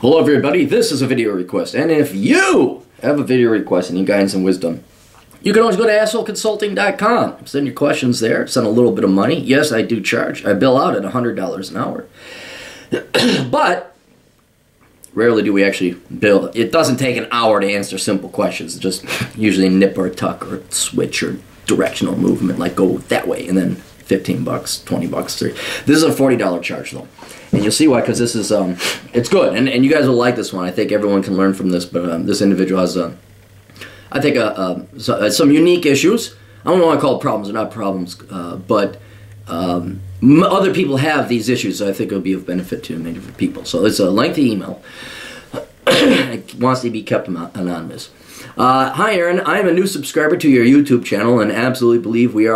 Hello everybody, this is a video request, and if you have a video request and you guidance and wisdom, you can always go to assholeconsulting.com, send your questions there, send a little bit of money. Yes, I do charge. I bill out at $100 an hour. But rarely do we actually bill. It doesn't take an hour to answer simple questions. It's just usually a nip or a tuck or a switch or directional movement, like go that way, and then 15 bucks, 20 bucks. This is a $40 charge though. And you'll see why, because this is, it's good. And you guys will like this one. I think everyone can learn from this, but this individual has, I think, some unique issues. I don't want to call it problems. They're not problems, but other people have these issues, so I think it'll be of benefit to many different people. So it's a lengthy email. It wants to be kept anonymous. Hi, Aaron. I am a new subscriber to your YouTube channel and absolutely believe we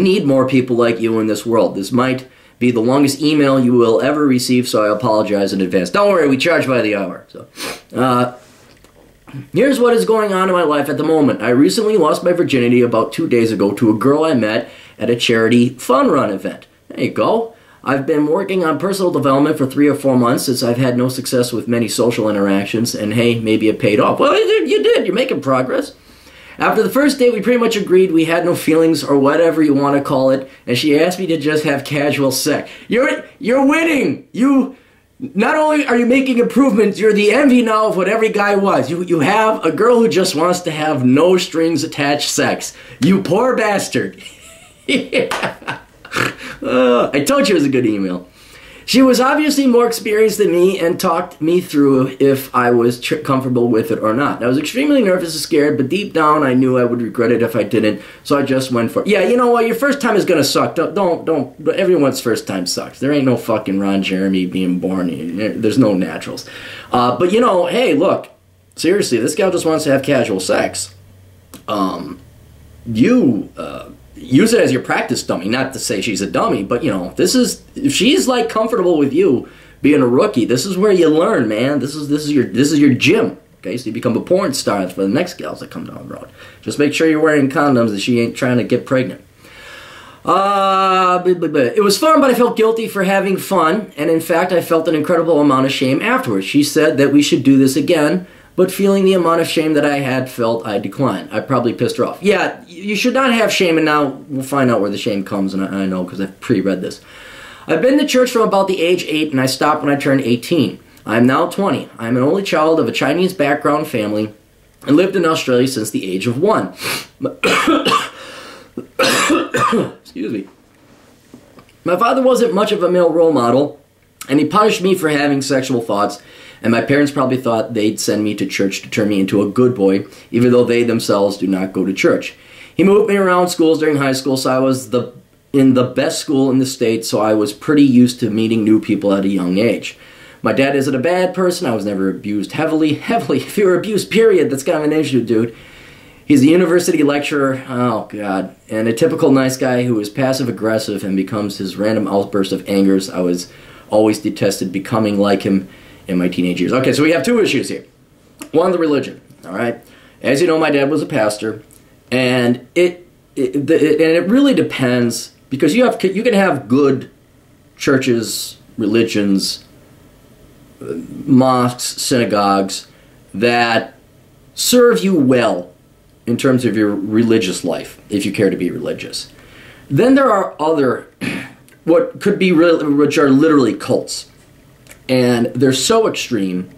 need more people like you in this world. This might be the longest email you will ever receive, so I apologize in advance. Don't worry, we charge by the hour. So, here's what is going on in my life at the moment. I recently lost my virginity about 2 days ago to a girl I met at a charity fun run event. There you go. I've been working on personal development for 3 or 4 months since I've had no success with many social interactions, and hey, maybe it paid off. Well, you did. You're making progress. After the first date, we pretty much agreed we had no feelings, or whatever you want to call it, and she asked me to just have casual sex. You're winning! Not only are you making improvements, you're the envy now of what every guy wants. You have a girl who just wants to have no strings attached sex. You poor bastard. I told you it was a good email. She was obviously more experienced than me and talked me through if I was comfortable with it or not. I was extremely nervous and scared, but deep down I knew I would regret it if I didn't, so I just went for it. Yeah, you know what? Your first time is going to suck. Don't. Everyone's first time sucks. There ain't no fucking Ron Jeremy being born. There's no naturals. But you know, hey, look, seriously, this gal just wants to have casual sex. Use it as your practice dummy. Not to say she's a dummy, but you know, if she's like comfortable with you being a rookie, this is where you learn, man. This is your gym. Okay, so you become a porn star for the next gals that come down the road. Just make sure you're wearing condoms and she ain't trying to get pregnant. It was fun, but I felt guilty for having fun, and in fact, I felt an incredible amount of shame afterwards. She said that we should do this again, but feeling the amount of shame that I had felt, I declined. I probably pissed her off. Yeah, you should not have shame, and now we'll find out where the shame comes, and I know because I've pre-read this. I've been to church from about the age 8, and I stopped when I turned 18. I am now 20. I am an only child of a Chinese background family and lived in Australia since the age of 1. Excuse me. My father wasn't much of a male role model, and he punished me for having sexual thoughts, and my parents probably thought they'd send me to church to turn me into a good boy, even though they themselves do not go to church. He moved me around schools during high school, so I was in the best school in the state, so I was pretty used to meeting new people at a young age. My dad isn't a bad person. I was never abused heavily. If you were abused, period, that's kind of an issue, dude. He's a university lecturer, oh god, and a typical nice guy who is passive-aggressive and becomes his random outburst of angers. I was always detested becoming like him in my teenage years. Okay, so we have 2 issues here. One, the religion, all right? As you know, my dad was a pastor, and it really depends, because you can have good churches, religions, mosques, synagogues that serve you well in terms of your religious life, if you care to be religious. Then there are other, which are literally cults. And they're so extreme,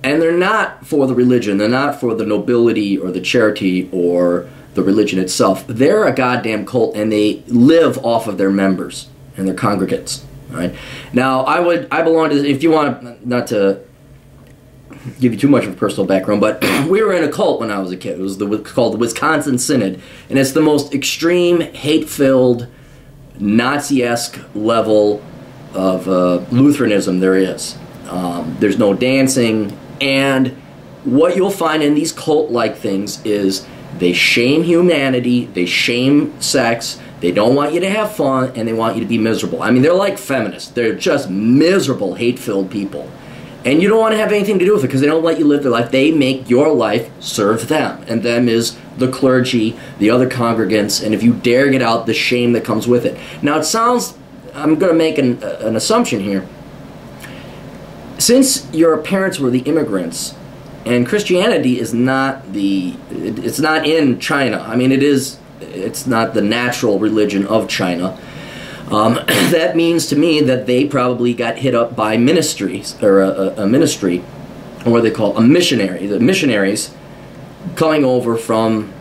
and they're not for the religion, they're not for the nobility or the charity or the religion itself. They're a goddamn cult, and they live off of their members and their congregants. All right. Now, I belong to, if you want, not to give you too much of a personal background, but we were in a cult when I was a kid. It was called the Wisconsin Synod, and it's the most extreme, hate-filled, Nazi-esque level of Lutheranism there is. There's no dancing, and what you'll find in these cult-like things is they shame humanity, they shame sex, they don't want you to have fun, and they want you to be miserable. I mean, they're like feminists. They're just miserable, hate-filled people. And you don't want to have anything to do with it because they don't let you live their life. They make your life serve them, and them is the clergy, the other congregants, and if you dare get out, the shame that comes with it. Now, it sounds, I'm going to make an assumption here. since your parents were the immigrants, and Christianity is not it's not in China. I mean, it's not the natural religion of China. That means to me that they probably got hit up by ministries, or a ministry, or what they call a missionary. The missionaries coming over from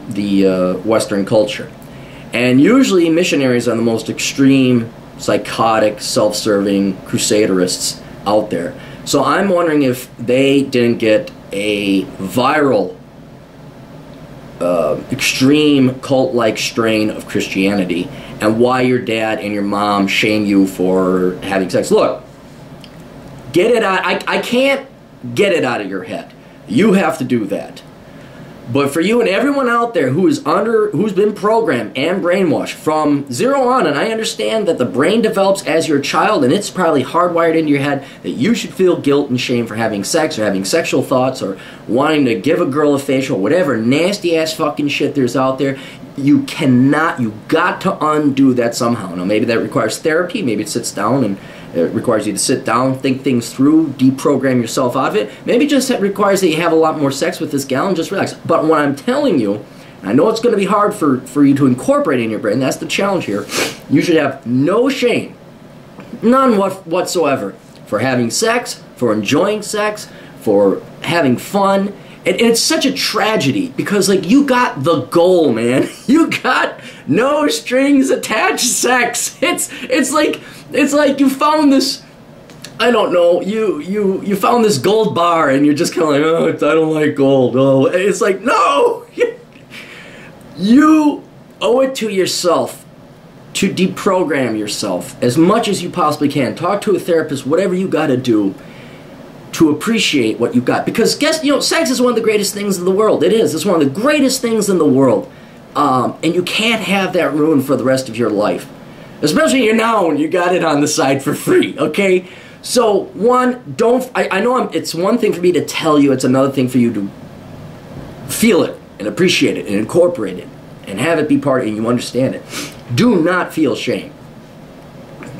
the Western culture. And usually missionaries are the most extreme, psychotic, self-serving crusaderists out there. So I'm wondering if they didn't get a viral, extreme cult-like strain of Christianity, and why your dad and your mom shame you for having sex. Look, get it out. I can't get it out of your head. You have to do that. But for you and everyone out there who's been programmed and brainwashed from zero on, and I understand that the brain develops as you're a child, and it's probably hardwired into your head that you should feel guilt and shame for having sex or having sexual thoughts or wanting to give a girl a facial, whatever nasty ass fucking shit there's out there. You got to undo that somehow. Now maybe that requires therapy, maybe it sits down and it requires you to sit down, think things through, deprogram yourself out of it. Maybe just it requires that you have a lot more sex with this gal and just relax. But what I'm telling you, I know it's going to be hard for you to incorporate in your brain. That's the challenge here. You should have no shame, none whatsoever, for having sex, for enjoying sex, for having fun. And it's such a tragedy because, like, you got the goal, man. You got no strings attached sex. It's like you found this, I don't know, you found this gold bar and you're just kind of like, oh, I don't like gold. Oh, it's like, no! You owe it to yourself to deprogram yourself as much as you possibly can. Talk to a therapist, whatever you got to do to appreciate what you got. Because sex is one of the greatest things in the world. It is. It's one of the greatest things in the world. And you can't have that ruined for the rest of your life. Especially now when you got it on the side for free, okay? So, one, I know it's one thing for me to tell you, it's another thing for you to feel it and appreciate it and incorporate it and have it be part of it and you understand it. Do not feel shame.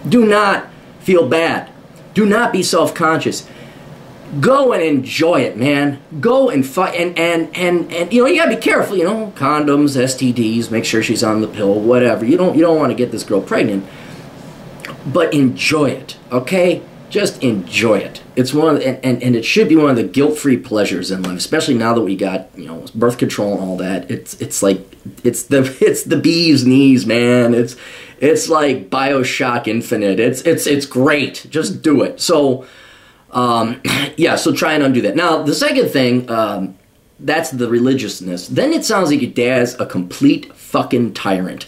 Do not feel bad. Do not be self-conscious. Go and enjoy it, man. Go and fight, and you gotta be careful, condoms, STDs, make sure she's on the pill, whatever. You don't want to get this girl pregnant, but enjoy it, okay? Just enjoy it. It's one of the, and it should be one of the guilt-free pleasures in life, especially now that we got birth control and all that. It's the bee's knees, man. It's like BioShock Infinite. It's great. Just do it. So. So try and undo that. Now, the second thing, that's the religiousness. Then it sounds like your dad's a complete fucking tyrant.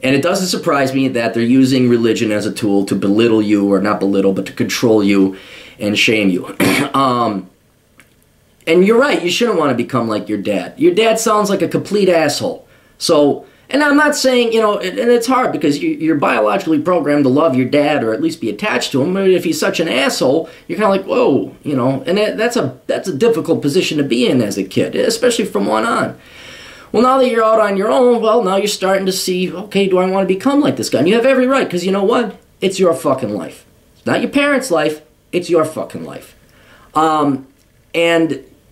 And it doesn't surprise me that they're using religion as a tool to belittle you, or not belittle, but to control you and shame you. And you're right, you shouldn't want to become like your dad. Your dad sounds like a complete asshole. So, and I'm not saying, and it's hard because you're biologically programmed to love your dad or at least be attached to him. But if he's such an asshole, you're kind of like, whoa, and that's a difficult position to be in as a kid, especially from one on. Well, now that you're out on your own, well, now you're starting to see, okay, do I want to become like this guy? And you have every right, because you know what? It's your fucking life. It's not your parents' life. It's your fucking life.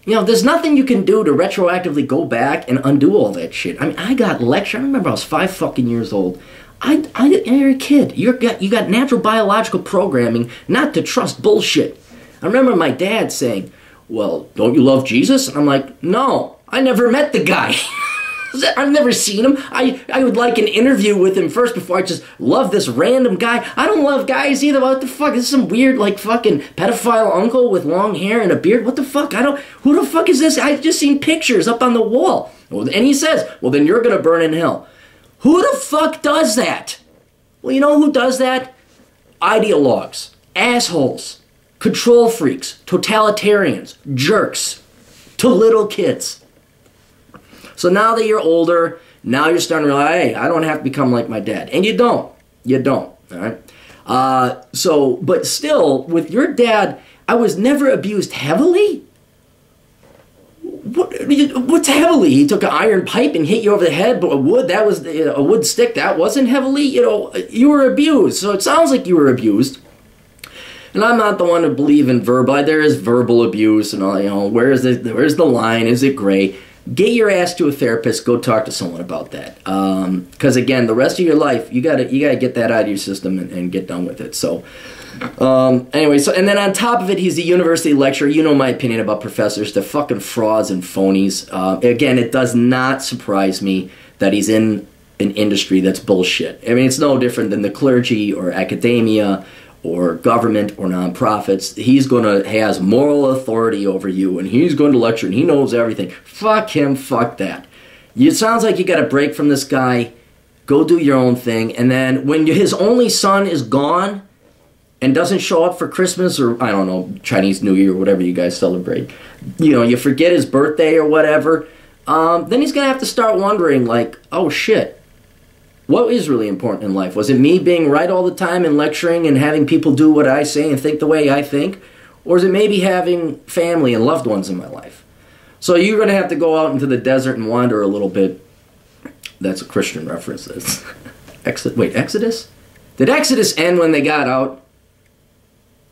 There's nothing you can do to retroactively go back and undo all that shit. I mean, I got lectured. I remember I was 5 fucking years old. You're a kid. You got natural biological programming not to trust bullshit. I remember my dad saying, well, don't you love Jesus? And I'm like, no, I never met the guy. I've never seen him. I would like an interview with him first before I just love this random guy. I don't love guys either. What the fuck? This is some weird, fucking pedophile uncle with long hair and a beard. What the fuck? Who the fuck is this? I've just seen pictures up on the wall. And he says, well, then you're going to burn in hell. Who the fuck does that? Well, you know who does that? Ideologues, assholes, control freaks, totalitarians, jerks, to little kids. So now that you're older, now you're starting to realize, hey, I don't have to become like my dad. And you don't. You don't. All right? But still, with your dad, I was never abused heavily. What's heavily? He took an iron pipe and hit you over the head, but a wood stick, that wasn't heavily. You were abused. So it sounds like you were abused. And I'm not the one to believe in verbal. There is verbal abuse and all, you know, where's the line? Is it gray? Get your ass to a therapist. Go talk to someone about that. Because again, the rest of your life, you gotta get that out of your system and get done with it. So, anyway, and then on top of it, he's a university lecturer. You know my opinion about professors. They're fucking frauds and phonies. Again, it does not surprise me that he's in an industry that's bullshit. I mean, it's no different than the clergy or academia or government or nonprofits. He's has moral authority over you, and he's going to lecture, and he knows everything. Fuck him, fuck that. It sounds like you got a break from this guy. Go do your own thing, and then when his only son is gone and doesn't show up for Christmas or, I don't know, Chinese New Year or whatever you guys celebrate, you know, you forget his birthday or whatever, then he's going to have to start wondering, like, oh shit, what is really important in life? Was it me being right all the time and lecturing and having people do what I say and think the way I think? Or is it maybe having family and loved ones in my life? So you're going to have to go out into the desert and wander a little bit. That's a Christian reference. Exodus? Did Exodus end when they got out?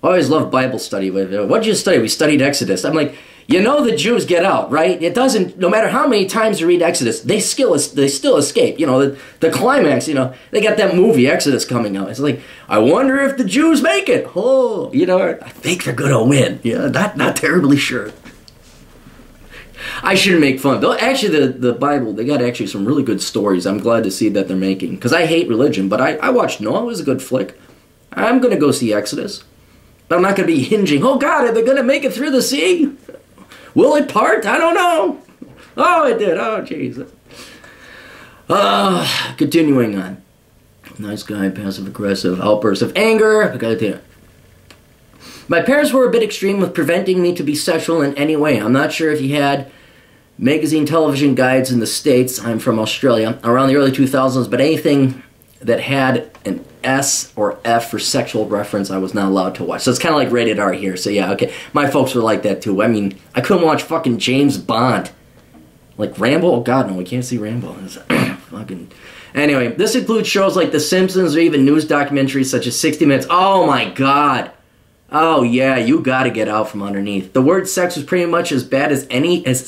I always loved Bible study. What did you study? We studied Exodus. I'm like, you know the Jews get out, right? It doesn't, no matter how many times you read Exodus, they still escape. You know, the climax, you know, they got that movie, Exodus, coming out. It's like, I wonder if the Jews make it. Oh, you know, I think they're going to win. Yeah, not terribly sure. I shouldn't make fun. Though, actually, the Bible, they got actually some really good stories I'm glad to see that they're making. Because I hate religion, but I watched Noah. It was a good flick. I'm going to go see Exodus. I'm not going to be hinging, oh God, are they going to make it through the sea? Will it part? I don't know. Oh, it did. Oh, Jesus. Continuing on. Nice guy, passive-aggressive, outburst of anger. My parents were a bit extreme with preventing me to be sexual in any way. I'm not sure if you had magazine television guides in the States. I'm from Australia. Around the early 2000s, but anything that had an S or F for sexual reference, I was not allowed to watch. So it's kind of like rated R here. So yeah, okay. My folks were like that too. I mean, I couldn't watch fucking James Bond. Like Rambo? Oh God, no, we can't see Rambo. Fucking... Anyway, this includes shows like The Simpsons or even news documentaries such as 60 Minutes. Oh my God. Oh yeah, you gotta get out from underneath. The word sex was pretty much as bad as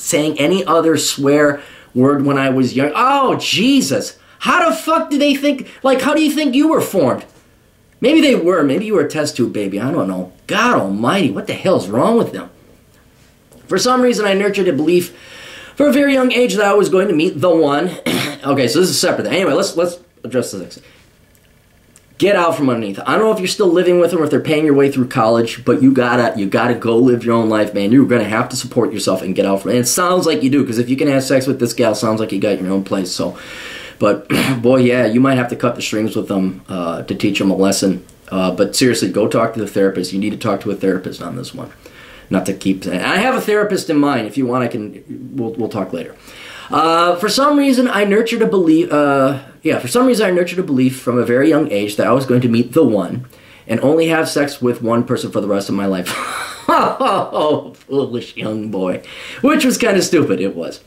saying any other swear word when I was young. Oh, Jesus. How the fuck did they think, like, how do you think you were formed? Maybe they were. Maybe you were a test tube baby. I don't know. God almighty, what the hell's wrong with them? For some reason, I nurtured a belief from a very young age that I was going to meet the one. Okay, so this is separate. Anyway, let's address this. Get out from underneath. I don't know if you're still living with them or if they're paying your way through college, but you gotta go live your own life, man. You're gonna have to support yourself and get out from it. And it sounds like you do, because if you can have sex with this gal, sounds like you got your own place. So. But, boy, yeah, you might have to cut the strings with them to teach them a lesson. But seriously, go talk to the therapist. You need to talk to a therapist on this one. Not to keep... I have a therapist in mind. If you want, we'll talk later. For some reason, I nurtured a belief... from a very young age that I was going to meet the one and only have sex with one person for the rest of my life. Oh, foolish young boy. Which was kind of stupid, it was.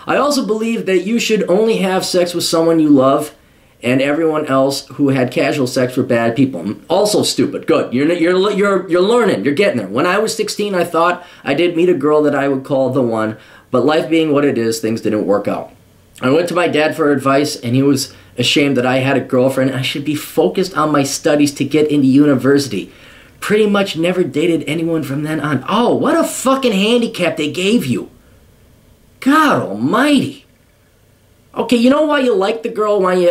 I also believe that you should only have sex with someone you love, and everyone else who had casual sex were bad people. Also stupid. Good. You're learning. You're getting there. When I was 16, I thought I did meet a girl that I would call the one, but life being what it is, things didn't work out. I went to my dad for advice, and he was ashamed that I had a girlfriend. I should be focused on my studies to get into university. Pretty much never dated anyone from then on. Oh, what a fucking handicap they gave you. God almighty. Okay, you know why you like the girl? Why you...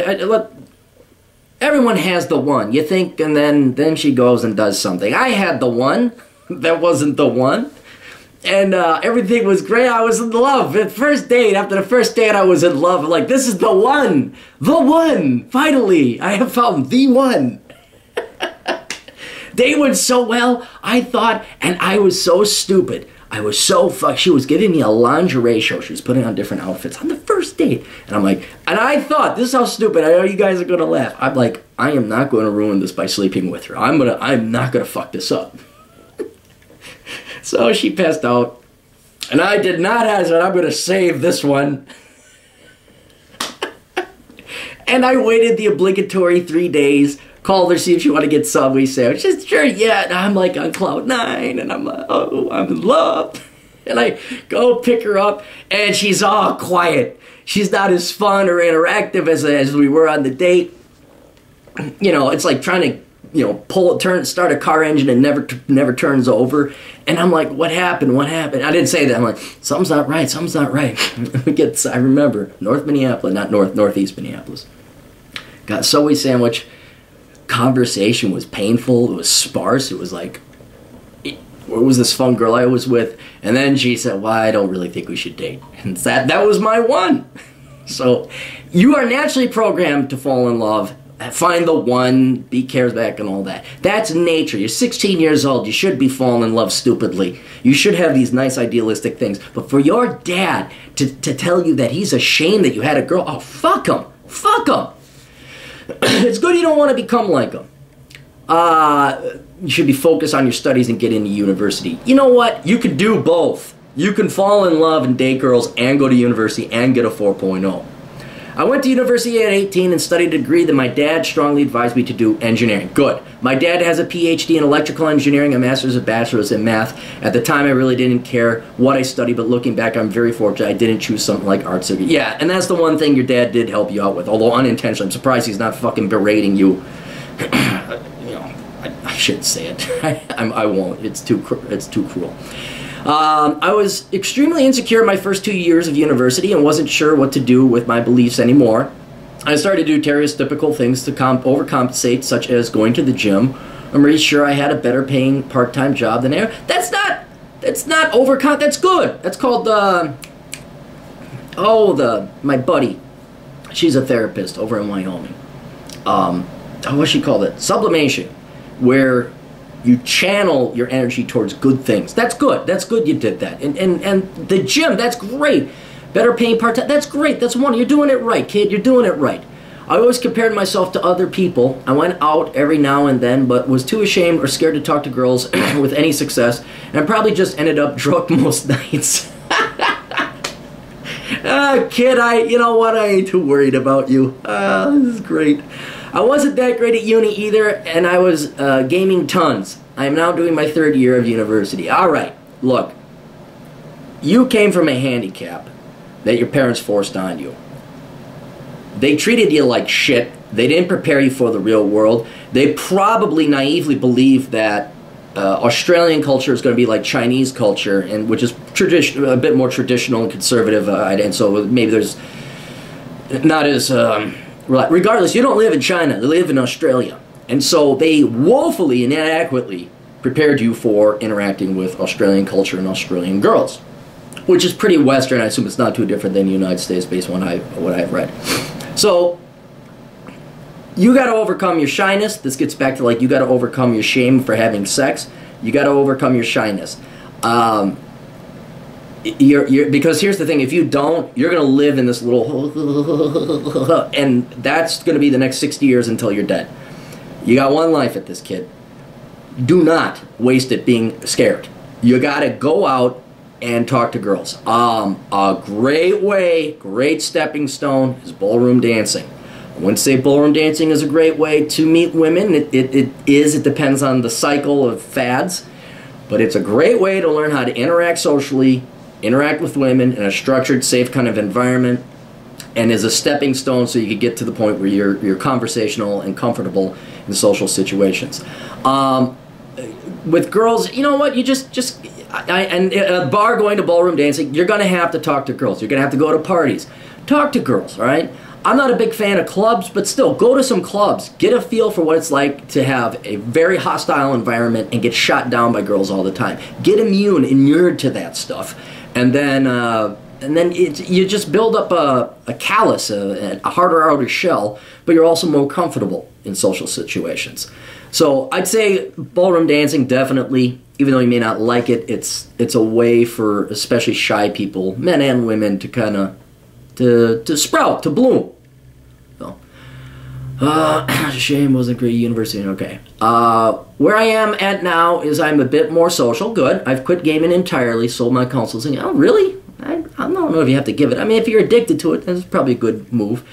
everyone has the one. You think, and then she goes and does something. I had the one. That wasn't the one. And everything was great. I was in love. After the first date, I was in love. I'm like, this is the one. The one. Finally, I have found the one. They went so well, I thought, and I was so stupid. I was so fucked. She was giving me a lingerie show. She was putting on different outfits on the first date. And I'm like, and I thought, this is how stupid, I know you guys are going to laugh. I'm like, I am not going to ruin this by sleeping with her. I'm not going to fuck this up. So she passed out. And I did not have it. I'm going to save this one. And I waited the obligatory 3 days Called her, see if she wanted to get Subway sandwich. She said, sure, yeah. And I'm like on cloud 9, and I'm like, oh, I'm in love. And I go pick her up, and she's all quiet. She's not as fun or interactive as we were on the date. You know, it's like trying to, you know, start a car engine and never turns over. And I'm like, what happened? What happened? I didn't say that. I'm like, something's not right. Something's not right. I remember North Minneapolis, not Northeast Minneapolis. Got Subway sandwich. Conversation was painful. It was sparse. It was like, where was this fun girl I was with? And then she said, well, I don't really think we should date. And that was my one. So you are naturally programmed to fall in love, find the one, be charismatic and all that. That's nature. You're 16 years old. You should be falling in love stupidly. You should have these nice idealistic things. But for your dad to tell you that he's ashamed that you had a girl, oh, fuck him. Fuck him. It's good you don't want to become like him. You should be focused on your studies and get into university. You know what? You can do both. You can fall in love and date girls and go to university and get a 4.0. I went to university at 18 and studied a degree that my dad strongly advised me to do, engineering. Good. My dad has a PhD in electrical engineering, a master's and bachelor's in math. At the time, I really didn't care what I studied, but looking back, I'm very fortunate I didn't choose something like arts. Yeah, and that's the one thing your dad did help you out with, although unintentionally. I'm surprised he's not fucking berating you. I shouldn't say it. I won't. It's too cruel. I was extremely insecure in my first 2 years of university and wasn't sure what to do with my beliefs anymore. I started to do stereotypical things to overcompensate, such as going to the gym. I'm pretty sure I had a better paying part-time job than ever. That's not that's good. That's called my buddy. She's a therapist over in Wyoming. What's she called it? Sublimation, where you channel your energy towards good things. That's good. That's good you did that. And the gym, that's great. Better paying part-time, that's great. That's one. You're doing it right, kid. You're doing it right. I always compared myself to other people. I went out every now and then, but was too ashamed or scared to talk to girls with any success, and probably just ended up drunk most nights. Kid, you know what? I ain't too worried about you. This is great. I wasn't that great at uni either, and I was gaming tons. I am now doing my 3rd year of university. All right, look. You came from a handicap that your parents forced on you. They treated you like shit. They didn't prepare you for the real world. They probably naively believed that Australian culture is going to be like Chinese culture, and which is a bit more traditional and conservative, and so maybe there's not as... regardless, you don't live in China, you live in Australia. And so they woefully and inadequately prepared you for interacting with Australian culture and Australian girls, which is pretty Western. I assume it's not too different than the United States based on what I've read. So you got to overcome your shyness. This gets back to like you got to overcome your shame for having sex. You got to overcome your shyness. Because here's the thing, if you don't, you're going to live in this little and that's going to be the next 60 years until you're dead. You got one life at this, kid. Do not waste it being scared. You got to go out and talk to girls. A great stepping stone is ballroom dancing. I wouldn't say ballroom dancing is a great way to meet women. It depends on the cycle of fads. But it's a great way to learn how to interact socially, interact with women in a structured, safe kind of environment, and is a stepping stone so you can get to the point where you're conversational and comfortable in social situations. With girls, you know what? You and a bar going to ballroom dancing, you're going to have to talk to girls. You're going to have to go to parties. Talk to girls, all right? I'm not a big fan of clubs, but still, go to some clubs. Get a feel for what it's like to have a very hostile environment and get shot down by girls all the time. Get inured to that stuff. And then you just build up a callus, a harder outer shell, but you're also more comfortable in social situations. So I'd say ballroom dancing, definitely, even though you may not like it, it's a way for especially shy people, men and women, to kind of to sprout, to bloom. So, shame wasn't great university. Okay. Where I am at now is I'm a bit more social. Good. I've quit gaming entirely. Sold my consoles. Oh, really? I don't know if you have to give it. I mean, if you're addicted to it, that's probably a good move.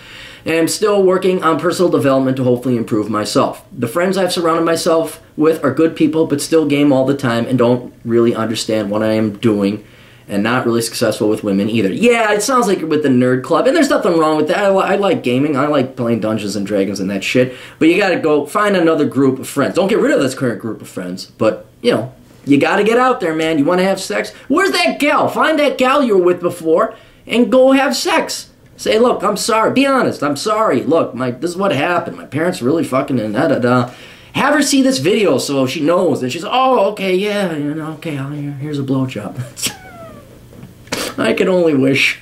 and I'm still working on personal development to hopefully improve myself. The friends I've surrounded myself with are good people, but still game all the time and don't really understand what I am doing, and not really successful with women either. Yeah, it sounds like you're with the nerd club, and there's nothing wrong with that. I like gaming. I like playing Dungeons and Dragons and that shit, but you gotta go find another group of friends. Don't get rid of this current group of friends, but, you know, you gotta get out there, man. You wanna have sex? Where's that gal? Find that gal you were with before and go have sex. Say, look, I'm sorry. Be honest. I'm sorry. Look, this is what happened. My parents really fucking and da-da-da. Have her see this video so she knows. And she's, oh, okay, yeah, you know, okay, here's a blowjob. I can only wish.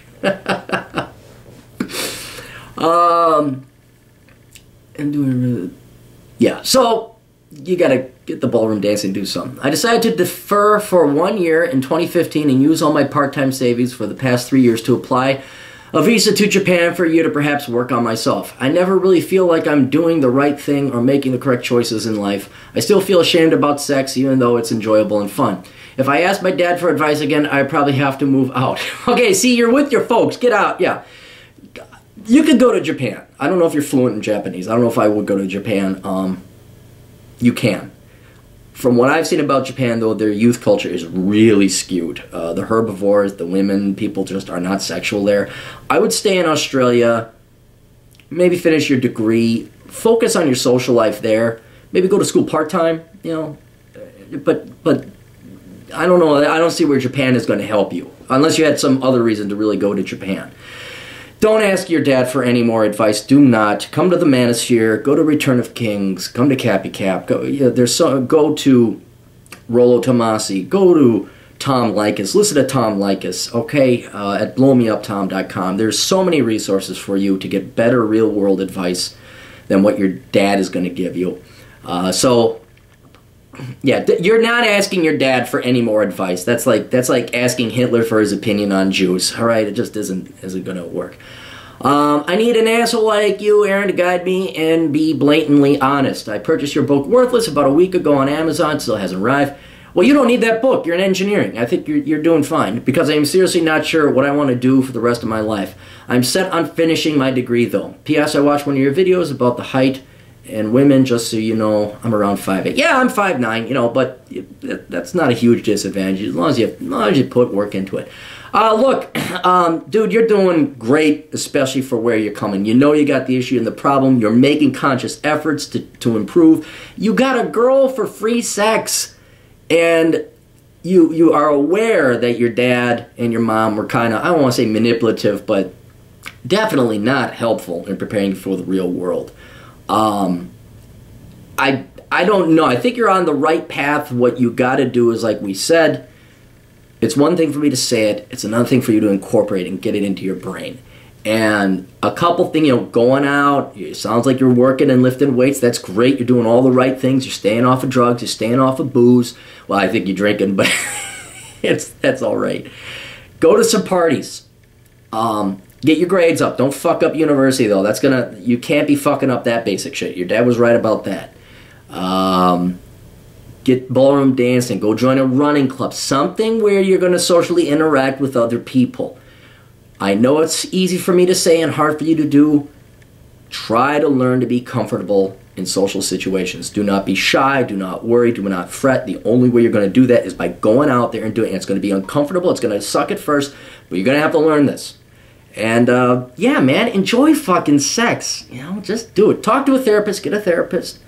Yeah, so you gotta get the ballroom dancing, do something. I decided to defer for 1 year in 2015 and use all my part-time savings for the past 3 years to apply a visa to Japan for a year to perhaps work on myself. I never really feel like I'm doing the right thing or making the correct choices in life. I still feel ashamed about sex even though it's enjoyable and fun. If I ask my dad for advice again, I probably have to move out. Okay, see, you're with your folks. Get out. Yeah. You could go to Japan. I don't know if you're fluent in Japanese. I don't know if I would go to Japan. You can. From what I've seen about Japan, though, their youth culture is really skewed. The herbivores, the women, people just are not sexual there. I would stay in Australia, maybe finish your degree, focus on your social life there, maybe go to school part-time, you know, but I don't know, I don't see where Japan is going to help you, unless you had some other reason to really go to Japan. Don't ask your dad for any more advice. Do not. Come to the Manosphere. Go to Return of Kings. Come to Cappy Cap. Go, go to Rollo Tomasi. Go to Tom Likas. Listen to Tom Likas, okay, at blowmeuptom.com. There's so many resources for you to get better real-world advice than what your dad is going to give you. Yeah, you're not asking your dad for any more advice. That's like asking Hitler for his opinion on Jews. All right, it just isn't going to work. I need an asshole like you, Aaron, to guide me and be blatantly honest. I purchased your book, Worthless, about a week ago on Amazon. Still hasn't arrived. Well, you don't need that book. You're in engineering. I think you're doing fine because I am seriously not sure what I want to do for the rest of my life. I'm set on finishing my degree, though. P.S. I watched one of your videos about the height and women, just so you know, I'm around 5'8". Yeah, I'm 5'9", you know, but that's not a huge disadvantage as long as you put work into it. Look, dude, you're doing great, especially for where you're coming. You know you got the issue and the problem. You're making conscious efforts to improve. You got a girl for free sex, and you are aware that your dad and your mom were kind of, I don't want to say manipulative, but definitely not helpful in preparing you for the real world. I don't know. I think you're on the right path. What you got to do is, like we said, it's one thing for me to say it. It's another thing for you to incorporate and get it into your brain. And a couple things, you know, going out, it sounds like you're working and lifting weights. That's great. You're doing all the right things. You're staying off of drugs. You're staying off of booze. Well, I think you're drinking, but that's all right. Go to some parties. Get your grades up. Don't fuck up university, though. You can't be fucking up that basic shit. Your dad was right about that. Get ballroom dancing. Go join a running club. Something where you're going to socially interact with other people. I know it's easy for me to say and hard for you to do. Try to learn to be comfortable in social situations. Do not be shy. Do not worry. Do not fret. The only way you're going to do that is by going out there and doing it. It's going to be uncomfortable. It's going to suck at first, but you're going to have to learn this. And, yeah, man, enjoy fucking sex. You know, just do it. Talk to a therapist. Get a therapist.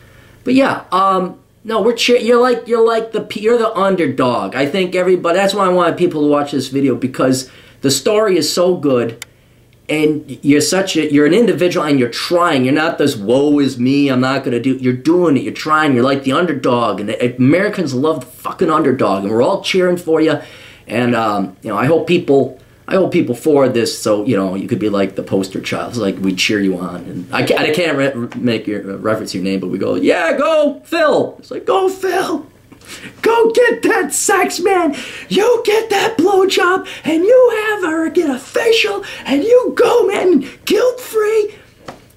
But, yeah, no, you're the underdog. I think everybody, that's why I want people to watch this video, because the story is so good, and you're an individual, and you're trying. You're not this, woe is me, I'm not going to do, you're doing it, you're trying, you're like the underdog, and Americans love the fucking underdog, and we're all cheering for you, and, you know, I hope people forward this so, you know, you could be like the poster child. It's like we cheer you on. And I can't make your reference your name, but we go, yeah, go Phil. It's like, go Phil. Go get that sex, man. You get that blowjob, and you have her get a facial, and you go, man, guilt-free.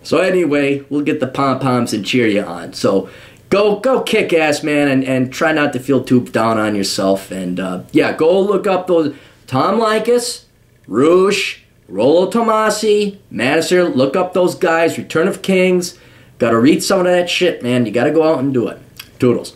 So anyway, we'll get the pom-poms and cheer you on. So go kick ass, man, and try not to feel too down on yourself. And, yeah, go look up those Tom Likas, Roosh, Rollo Tomasi, Manister, look up those guys, Return of Kings. Gotta read some of that shit, man. You gotta go out and do it. Toodles.